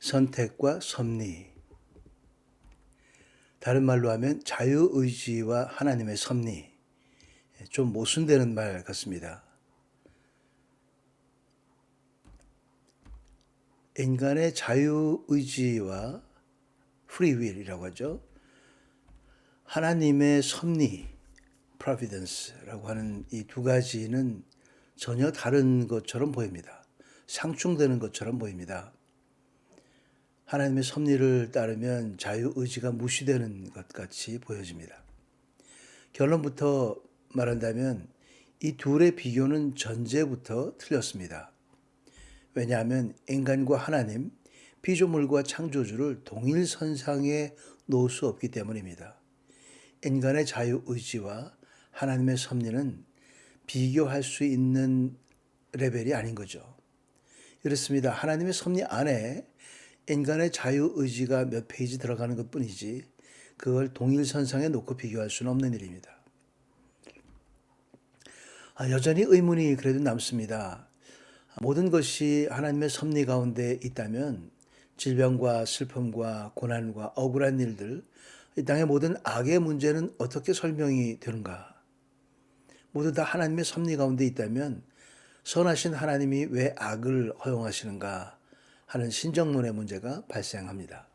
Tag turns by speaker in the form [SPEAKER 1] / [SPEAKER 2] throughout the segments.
[SPEAKER 1] 선택과 섭리. 다른 말로 하면 자유의지와 하나님의 섭리. 좀 모순되는 말 같습니다. 인간의 자유의지와 프리윌이라고 하죠. 하나님의 섭리, providence라고 하는 이 두 가지는 전혀 다른 것처럼 보입니다. 상충되는 것처럼 보입니다. 하나님의 섭리를 따르면 자유의지가 무시되는 것 같이 보여집니다. 결론부터 말한다면 이 둘의 비교는 전제부터 틀렸습니다. 왜냐하면 인간과 하나님, 피조물과 창조주를 동일선상에 놓을 수 없기 때문입니다. 인간의 자유의지와 하나님의 섭리는 비교할 수 있는 레벨이 아닌 거죠. 이렇습니다. 하나님의 섭리 안에 인간의 자유의지가 몇 페이지 들어가는 것뿐이지 그걸 동일선상에 놓고 비교할 수는 없는 일입니다. 여전히 의문이 그래도 남습니다. 모든 것이 하나님의 섭리 가운데 있다면 질병과 슬픔과 고난과 억울한 일들, 이 땅의 모든 악의 문제는 어떻게 설명이 되는가? 모두 다 하나님의 섭리 가운데 있다면 선하신 하나님이 왜 악을 허용하시는가 하는 신정론의 문제가 발생합니다.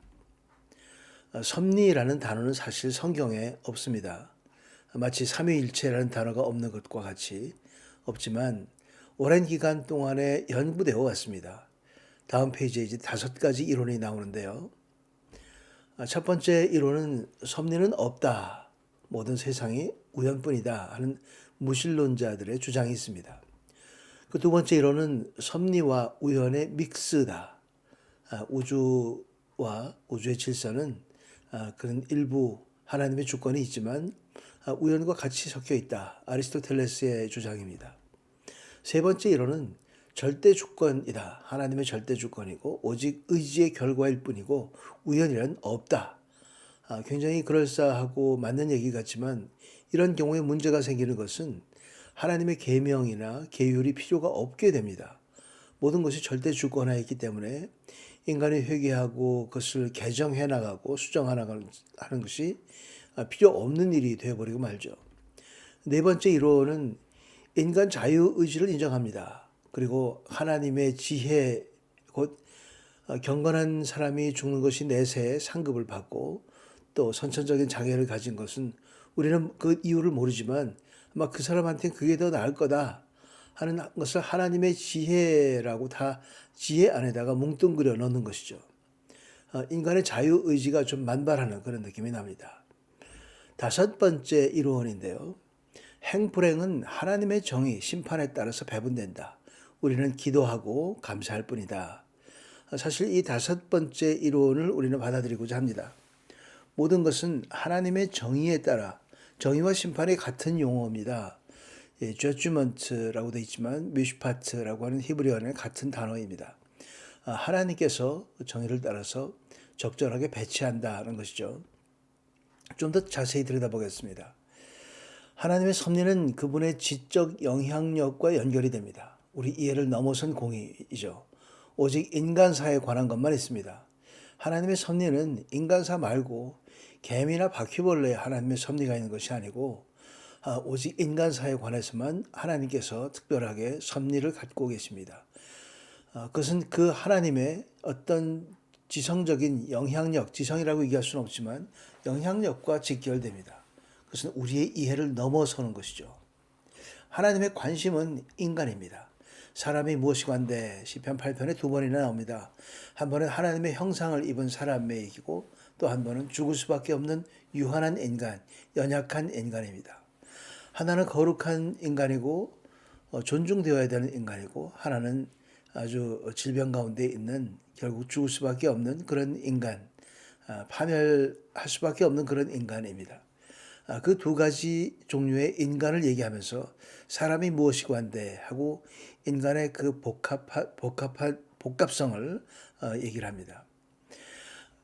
[SPEAKER 1] 섭리라는 단어는 사실 성경에 없습니다. 마치 삼위일체라는 단어가 없는 것과 같이 없지만 오랜 기간 동안에 연구되어 왔습니다. 다음 페이지에 이제 5가지 이론이 나오는데요. 첫 번째 이론은 섭리는 없다. 모든 세상이 우연뿐이다 하는 무신론자들의 주장이 있습니다. 그 두 번째 이론은 섭리와 우연의 믹스다. 우주와 우주의 질서는 그런 일부 하나님의 주권이 있지만 우연과 같이 섞여 있다. 아리스토텔레스의 주장입니다. 세 번째 이론은 절대 주권이다. 하나님의 절대 주권이고 오직 의지의 결과일 뿐이고 우연이란 없다. 굉장히 그럴싸하고 맞는 얘기 같지만 이런 경우에 문제가 생기는 것은 하나님의 계명이나 계율이 필요가 없게 됩니다. 모든 것이 절대 주권하에 있기 때문에 인간이 회개하고 그것을 개정해 나가고 수정해 나가는 것이 필요 없는 일이 되어버리고 말죠. 네 번째 이론은 인간 자유의지를 인정합니다. 그리고 하나님의 지혜, 곧 경건한 사람이 죽는 것이 내세에 상급을 받고 또 선천적인 장애를 가진 것은 우리는 그 이유를 모르지만 아마 그 사람한테는 그게 더 나을 거다 하는 것을 하나님의 지혜라고 다 지혜 안에다가 뭉뚱그려 넣는 것이죠. 인간의 자유의지가 좀 만발하는 그런 느낌이 납니다. 다섯 번째 이론인데요. 행불행은 하나님의 정의, 심판에 따라서 배분된다. 우리는 기도하고 감사할 뿐이다. 사실 이 다섯 번째 이론을 우리는 받아들이고자 합니다. 모든 것은 하나님의 정의에 따라 정의와 심판이 같은 용어입니다. judgment라고 되어 있지만 미슈파트라고 하는 히브리어는 같은 단어입니다. 하나님께서 정의를 따라서 적절하게 배치한다는 것이죠. 좀 더 자세히 들여다보겠습니다. 하나님의 섭리는 그분의 지적 영향력과 연결이 됩니다. 우리 이해를 넘어선 공의이죠. 오직 인간사에 관한 것만 있습니다. 하나님의 섭리는 인간사 말고 개미나 바퀴벌레에 하나님의 섭리가 있는 것이 아니고 오직 인간사에 관해서만 하나님께서 특별하게 섭리를 갖고 계십니다. 그것은 그 하나님의 어떤 지성적인 영향력, 지성이라고 얘기할 수는 없지만 영향력과 직결됩니다. 그것은 우리의 이해를 넘어서는 것이죠. 하나님의 관심은 인간입니다. 사람이 무엇이관데 시편 8편에 2번이나 나옵니다. 한 번은 하나님의 형상을 입은 사람의 얘기고 또 한 번은 죽을 수밖에 없는 유한한 인간, 연약한 인간입니다. 하나는 거룩한 인간이고 존중되어야 되는 인간이고 하나는 아주 질병 가운데 있는 결국 죽을 수밖에 없는 그런 인간, 파멸할 수밖에 없는 그런 인간입니다. 그 두 가지 종류의 인간을 얘기하면서 사람이 무엇이관데 하고 인간의 그 복합성을 얘기를 합니다.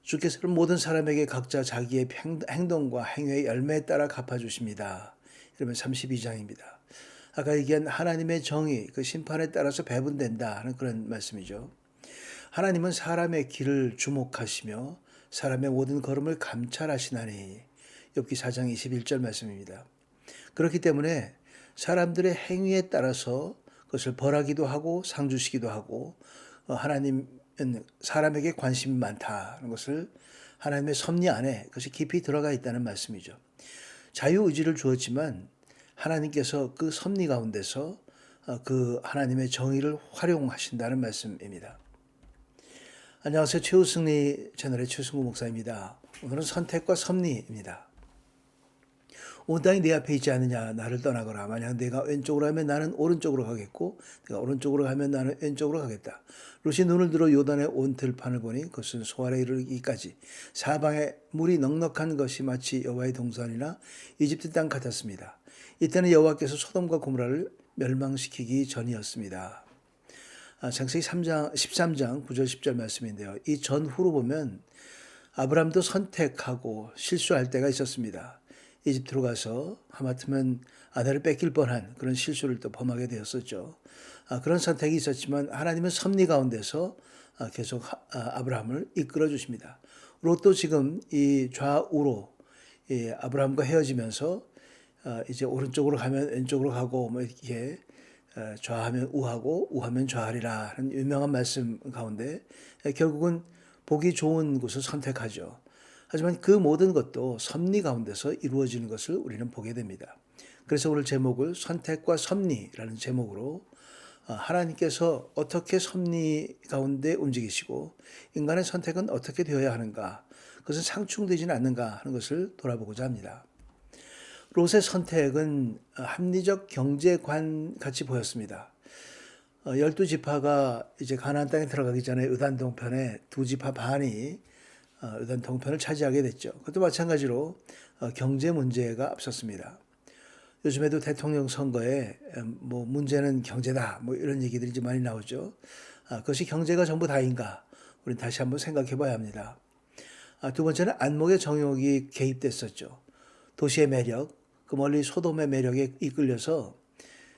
[SPEAKER 1] 주께서는 모든 사람에게 각자 자기의 행동과 행위의 열매에 따라 갚아주십니다. 이러면 32장입니다. 아까 얘기한 하나님의 정의, 그 심판에 따라서 배분된다 하는 그런 말씀이죠. 하나님은 사람의 길을 주목하시며 사람의 모든 걸음을 감찰하시나니. 욥기 4장 21절 말씀입니다. 그렇기 때문에 사람들의 행위에 따라서 그것을 벌하기도 하고 상 주시기도 하고, 하나님은 사람에게 관심이 많다는 것을 하나님의 섭리 안에 그것이 깊이 들어가 있다는 말씀이죠. 자유의지를 주었지만 하나님께서 그 섭리 가운데서 그 하나님의 정의를 활용하신다는 말씀입니다. 안녕하세요. 최우승리 채널의 최승구 목사입니다. 오늘은 선택과 섭리입니다. 온 땅이 내 앞에 있지 않느냐, 나를 떠나거라. 만약 내가 왼쪽으로 하면 나는 오른쪽으로 가겠고, 내가 오른쪽으로 가면 나는 왼쪽으로 가겠다. 롯이 눈을 들어 요단의 온 들판을 보니 그것은 소알에 이르기까지 사방에 물이 넉넉한 것이 마치 여호와의 동산이나 이집트 땅 같았습니다. 이때는 여호와께서 소돔과 고모라를 멸망시키기 전이었습니다. 창세기 13장 9절 10절 말씀인데요. 이 전후로 보면 아브라함도 선택하고 실수할 때가 있었습니다. 이집트로 가서 하마터면 아내를 뺏길 뻔한 그런 실수를 또 범하게 되었었죠. 그런 선택이 있었지만 하나님은 섭리 가운데서 계속 아브라함을 이끌어 주십니다. 롯도 지금 이 좌우로 아브라함과 헤어지면서 이제 오른쪽으로 가면 왼쪽으로 가고 뭐 이렇게 좌하면 우하고 우하면 좌하리라 하는 유명한 말씀 가운데 결국은 보기 좋은 곳을 선택하죠. 하지만 그 모든 것도 섭리 가운데서 이루어지는 것을 우리는 보게 됩니다. 그래서 오늘 제목을 선택과 섭리라는 제목으로 하나님께서 어떻게 섭리 가운데 움직이시고 인간의 선택은 어떻게 되어야 하는가, 그것은 상충되지는 않는가 하는 것을 돌아보고자 합니다. 롯의 선택은 합리적 경제관 같이 보였습니다. 12지파가 이제 가나안 땅에 들어가기 전에 요단 동편에 2지파 반이 요단 동편을 차지하게 됐죠. 그것도 마찬가지로 경제 문제가 앞섰습니다. 요즘에도 대통령 선거에 뭐 문제는 경제다, 뭐 이런 얘기들이 이제 많이 나오죠. 그것이 경제가 전부 다인가? 우리는 다시 한번 생각해 봐야 합니다. 두 번째는 안목의 정욕이 개입됐었죠. 도시의 매력, 그 멀리 소돔의 매력에 이끌려서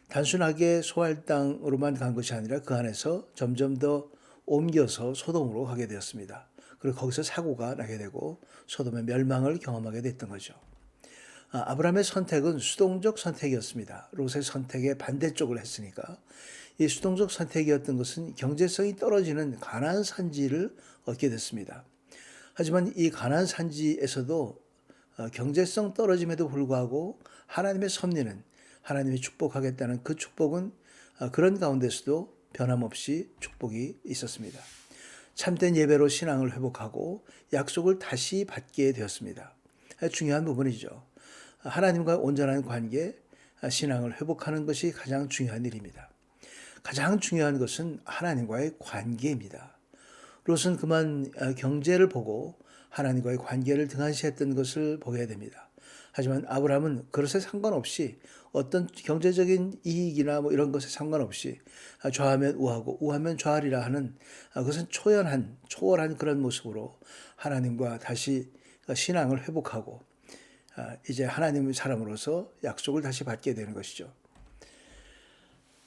[SPEAKER 1] 단순하게 소알 땅으로만 간 것이 아니라 그 안에서 점점 더 옮겨서 소돔으로 가게 되었습니다. 그리고 거기서 사고가 나게 되고 소돔의 멸망을 경험하게 됐던 거죠. 아브라함의 선택은 수동적 선택이었습니다. 롯의 선택의 반대쪽을 했으니까. 이 수동적 선택이었던 것은 경제성이 떨어지는 가나안 산지를 얻게 됐습니다. 하지만 이 가나안 산지에서도 경제성 떨어짐에도 불구하고 하나님의 섭리는, 하나님이 축복하겠다는 그 축복은 그런 가운데서도 변함없이 축복이 있었습니다. 참된 예배로 신앙을 회복하고 약속을 다시 받게 되었습니다. 중요한 부분이죠. 하나님과 온전한 관계, 신앙을 회복하는 것이 가장 중요한 일입니다. 가장 중요한 것은 하나님과의 관계입니다. 롯은 그만 경제를 보고 하나님과의 관계를 등한시했던 것을 보게 됩니다. 하지만 아브라함은 그것에 상관없이 어떤 경제적인 이익이나 뭐 이런 것에 상관없이 좌하면 우하고 우하면 좌하리라 하는 그것은 초월한 그런 모습으로 하나님과 다시 신앙을 회복하고 이제 하나님의 사람으로서 약속을 다시 받게 되는 것이죠.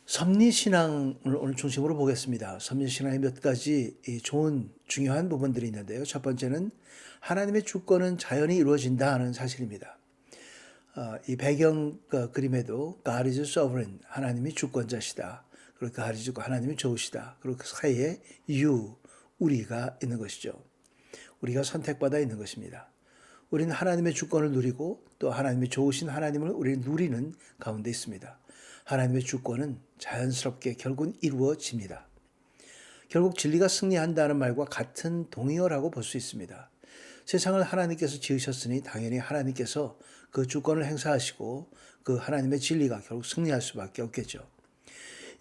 [SPEAKER 1] 섭리신앙을 오늘 중심으로 보겠습니다. 섭리신앙의 몇 가지 좋은 중요한 부분들이 있는데요. 첫 번째는 하나님의 주권은 자연히 이루어진다 하는 사실입니다. 이 배경 그림에도 God is sovereign, 하나님이 주권자시다. 그리고 God is 하나님이 좋으시다. 그리고 그 사이에 you, 우리가 있는 것이죠. 우리가 선택받아 있는 것입니다. 우리는 하나님의 주권을 누리고 또 하나님이 좋으신 하나님을 우리는 누리는 가운데 있습니다. 하나님의 주권은 자연스럽게 결국은 이루어집니다. 결국 진리가 승리한다는 말과 같은 동의어라고 볼 수 있습니다. 세상을 하나님께서 지으셨으니 당연히 하나님께서 그 주권을 행사하시고 그 하나님의 진리가 결국 승리할 수밖에 없겠죠.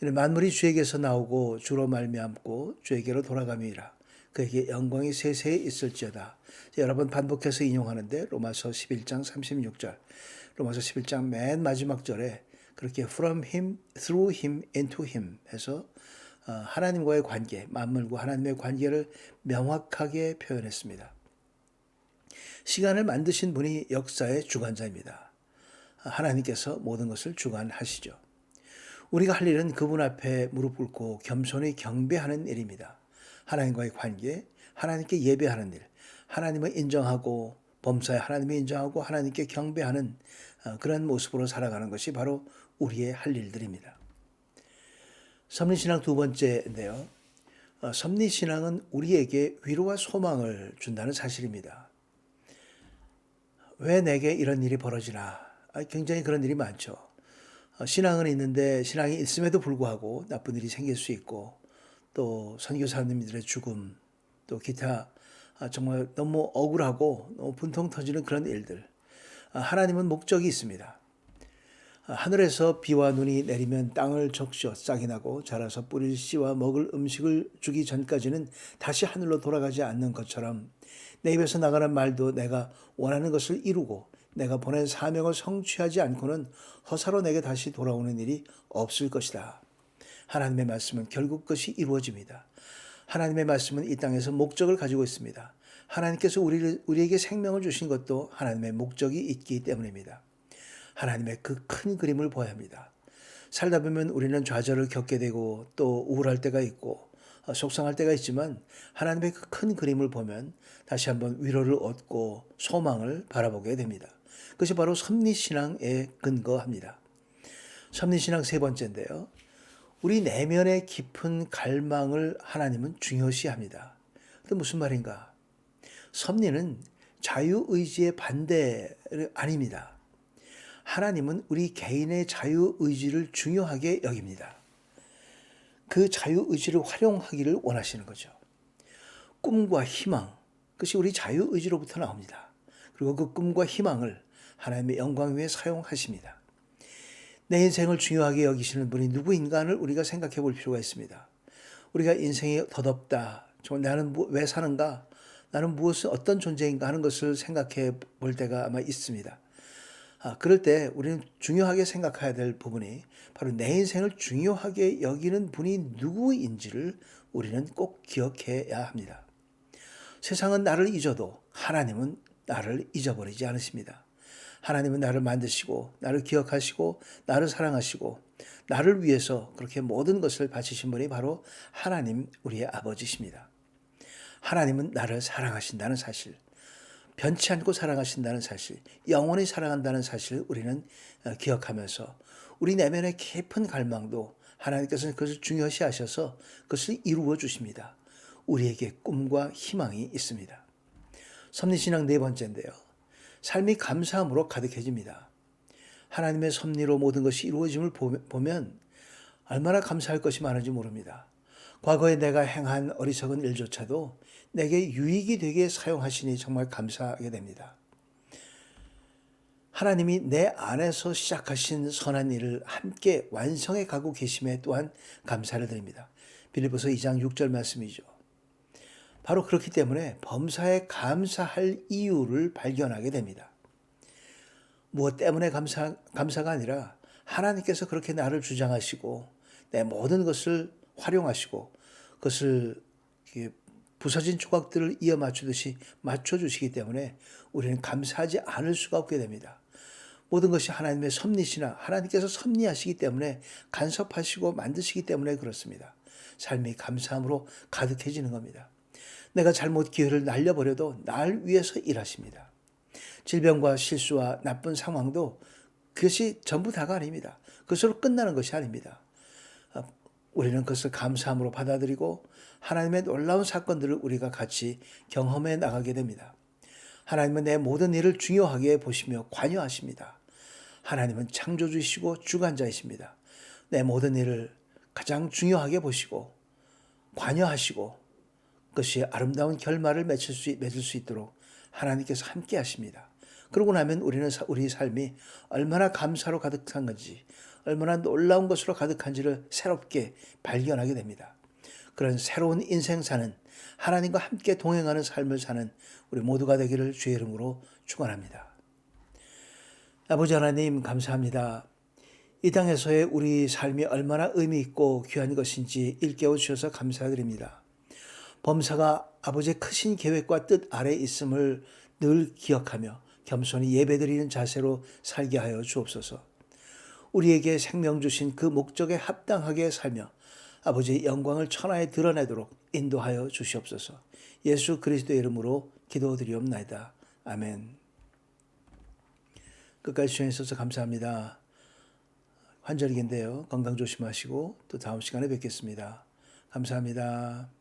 [SPEAKER 1] 만물이 주에게서 나오고 주로 말미암고 주에게로 돌아감이라. 그에게 영광이 세세히 있을지어다. 여러 번 반복해서 인용하는데 로마서 11장 36절, 로마서 11장 맨 마지막 절에 그렇게 from him, through him, into him 해서 하나님과의 관계, 만물과 하나님의 관계를 명확하게 표현했습니다. 시간을 만드신 분이 역사의 주관자입니다. 하나님께서 모든 것을 주관하시죠. 우리가 할 일은 그분 앞에 무릎 꿇고 겸손히 경배하는 일입니다. 하나님과의 관계, 하나님께 예배하는 일, 하나님을 인정하고 범사에 하나님을 인정하고 하나님께 경배하는 그런 모습으로 살아가는 것이 바로 우리의 할 일들입니다. 섭리신앙 두 번째인데요. 섭리신앙은 우리에게 위로와 소망을 준다는 사실입니다. 왜 내게 이런 일이 벌어지나? 굉장히 그런 일이 많죠. 신앙은 있는데 신앙이 있음에도 불구하고 나쁜 일이 생길 수 있고 또 선교사님들의 죽음 또 기타 정말 너무 억울하고 너무 분통 터지는 그런 일들. 하나님은 목적이 있습니다. 하늘에서 비와 눈이 내리면 땅을 적셔 싹이 나고 자라서 뿌릴 씨와 먹을 음식을 주기 전까지는 다시 하늘로 돌아가지 않는 것처럼 내 입에서 나가는 말도 내가 원하는 것을 이루고 내가 보낸 사명을 성취하지 않고는 허사로 내게 다시 돌아오는 일이 없을 것이다. 하나님의 말씀은 결국 그것이 이루어집니다. 하나님의 말씀은 이 땅에서 목적을 가지고 있습니다. 하나님께서 우리에게 생명을 주신 것도 하나님의 목적이 있기 때문입니다. 하나님의 그 큰 그림을 보아야 합니다. 살다 보면 우리는 좌절을 겪게 되고 또 우울할 때가 있고 속상할 때가 있지만 하나님의 그 큰 그림을 보면 다시 한번 위로를 얻고 소망을 바라보게 됩니다. 그것이 바로 섭리신앙에 근거합니다. 섭리신앙 세 번째인데요. 우리 내면의 깊은 갈망을 하나님은 중요시합니다. 또 무슨 말인가? 섭리는 자유의지의 반대 아닙니다. 하나님은 우리 개인의 자유의지를 중요하게 여깁니다. 그 자유의지를 활용하기를 원하시는 거죠. 꿈과 희망, 그것이 우리 자유의지로부터 나옵니다. 그리고 그 꿈과 희망을 하나님의 영광 위에 사용하십니다. 내 인생을 중요하게 여기시는 분이 누구인가를 우리가 생각해 볼 필요가 있습니다. 우리가 인생이 덧없다, 나는 왜 사는가, 나는 무엇을 어떤 존재인가 하는 것을 생각해 볼 때가 아마 있습니다. 그럴 때 우리는 중요하게 생각해야 될 부분이 바로 내 인생을 중요하게 여기는 분이 누구인지를 우리는 꼭 기억해야 합니다. 세상은 나를 잊어도 하나님은 나를 잊어버리지 않으십니다. 하나님은 나를 만드시고 나를 기억하시고 나를 사랑하시고 나를 위해서 그렇게 모든 것을 바치신 분이 바로 하나님 우리의 아버지십니다. 하나님은 나를 사랑하신다는 사실, 변치 않고 사랑하신다는 사실, 영원히 사랑한다는 사실을 우리는 기억하면서 우리 내면의 깊은 갈망도 하나님께서는 그것을 중요시 하셔서 그것을 이루어 주십니다. 우리에게 꿈과 희망이 있습니다. 섭리신앙 네 번째인데요. 삶이 감사함으로 가득해집니다. 하나님의 섭리로 모든 것이 이루어짐을 보면 얼마나 감사할 것이 많은지 모릅니다. 과거에 내가 행한 어리석은 일조차도 내게 유익이 되게 사용하시니 정말 감사하게 됩니다. 하나님이 내 안에서 시작하신 선한 일을 함께 완성해 가고 계심에 또한 감사를 드립니다. 빌립보서 2장 6절 말씀이죠. 바로 그렇기 때문에 범사에 감사할 이유를 발견하게 됩니다. 무엇 때문에 감사가 아니라 하나님께서 그렇게 나를 주장하시고 내 모든 것을 활용하시고 그것을 부서진 조각들을 이어 맞추듯이 맞춰주시기 때문에 우리는 감사하지 않을 수가 없게 됩니다. 모든 것이 하나님의 섭리시나 하나님께서 섭리하시기 때문에 간섭하시고 만드시기 때문에 그렇습니다. 삶이 감사함으로 가득해지는 겁니다. 내가 잘못 기회를 날려버려도 날 위해서 일하십니다. 질병과 실수와 나쁜 상황도 그것이 전부 다가 아닙니다. 그것으로 끝나는 것이 아닙니다. 우리는 그것을 감사함으로 받아들이고 하나님의 놀라운 사건들을 우리가 같이 경험해 나가게 됩니다. 하나님은 내 모든 일을 중요하게 보시며 관여하십니다. 하나님은 창조주이시고 주관자이십니다. 내 모든 일을 가장 중요하게 보시고 관여하시고 그것이 아름다운 결말을 맺을 수 있도록 하나님께서 함께 하십니다. 그러고 나면 우리는 우리 삶이 얼마나 감사로 가득한 건지 얼마나 놀라운 것으로 가득한지를 새롭게 발견하게 됩니다. 그런 새로운 인생 사는 하나님과 함께 동행하는 삶을 사는 우리 모두가 되기를 주의 이름으로 축원합니다. 아버지 하나님 감사합니다. 이 땅에서의 우리 삶이 얼마나 의미 있고 귀한 것인지 일깨워 주셔서 감사드립니다. 범사가 아버지의 크신 계획과 뜻 아래 있음을 늘 기억하며 겸손히 예배드리는 자세로 살게 하여 주옵소서. 우리에게 생명 주신 그 목적에 합당하게 살며 아버지의 영광을 천하에 드러내도록 인도하여 주시옵소서. 예수 그리스도의 이름으로 기도드리옵나이다. 아멘. 끝까지 시청해 주셔서 감사합니다. 환절기인데요. 건강 조심하시고 또 다음 시간에 뵙겠습니다. 감사합니다.